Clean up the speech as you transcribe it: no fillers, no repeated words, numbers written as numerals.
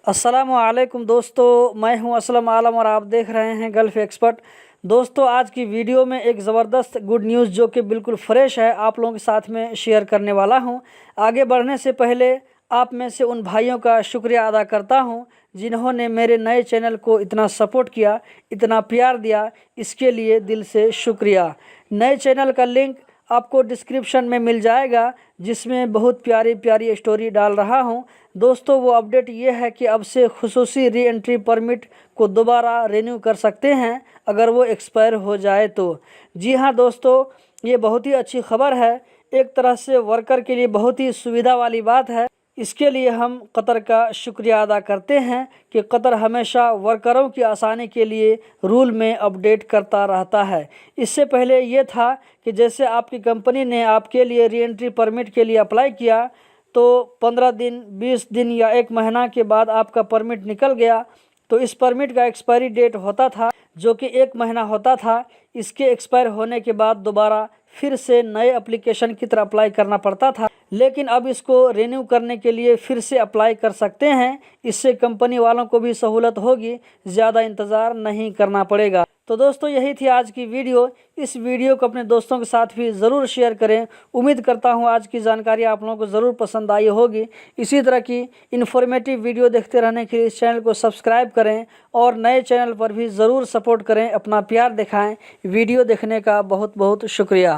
अस्सलामुअलैकुम दोस्तों, मैं हूं असलम आलम और आप देख रहे हैं गल्फ़ एक्सपर्ट। दोस्तों, आज की वीडियो में एक ज़बरदस्त गुड न्यूज़ जो कि बिल्कुल फ्रेश है आप लोगों के साथ में शेयर करने वाला हूं। आगे बढ़ने से पहले आप में से उन भाइयों का शुक्रिया अदा करता हूं जिन्होंने मेरे नए चैनल को इतना सपोर्ट किया, इतना प्यार दिया, इसके लिए दिल से शुक्रिया। नए चैनल का लिंक आपको डिस्क्रिप्शन में मिल जाएगा, जिसमें बहुत प्यारी प्यारी स्टोरी डाल रहा हूं। दोस्तों, वो अपडेट ये है कि अब से खुसूसी री एंट्री परमिट को दोबारा रिन्यू कर सकते हैं अगर वो एक्सपायर हो जाए तो। जी हाँ दोस्तों, ये बहुत ही अच्छी खबर है। एक तरह से वर्कर के लिए बहुत ही सुविधा वाली बात है। इसके लिए हम कतर का शुक्रिया अदा करते हैं कि कतर हमेशा वर्करों की आसानी के लिए रूल में अपडेट करता रहता है। इससे पहले ये था कि जैसे आपकी कंपनी ने आपके लिए री एंट्री परमिट के लिए अप्लाई किया तो 15 दिन, 20 दिन या 1 महीना के बाद आपका परमिट निकल गया तो इस परमिट का एक्सपायरी डेट होता था जो कि 1 महीना होता था। इसके एक्सपायर होने के बाद दोबारा फिर से नए एप्लीकेशन की तरह अप्लाई करना पड़ता था, लेकिन अब इसको रिन्यू करने के लिए फिर से अप्लाई कर सकते हैं। इससे कंपनी वालों को भी सहूलत होगी, ज़्यादा इंतज़ार नहीं करना पड़ेगा। तो दोस्तों, यही थी आज की वीडियो। इस वीडियो को अपने दोस्तों के साथ भी ज़रूर शेयर करें। उम्मीद करता हूँ आज की जानकारी आप लोगों को ज़रूर पसंद आई होगी। इसी तरह की इन्फॉर्मेटिव वीडियो देखते रहने के लिए इस चैनल को सब्सक्राइब करें और नए चैनल पर भी ज़रूर सपोर्ट करें, अपना प्यार दिखाएं। वीडियो देखने का बहुत बहुत शुक्रिया।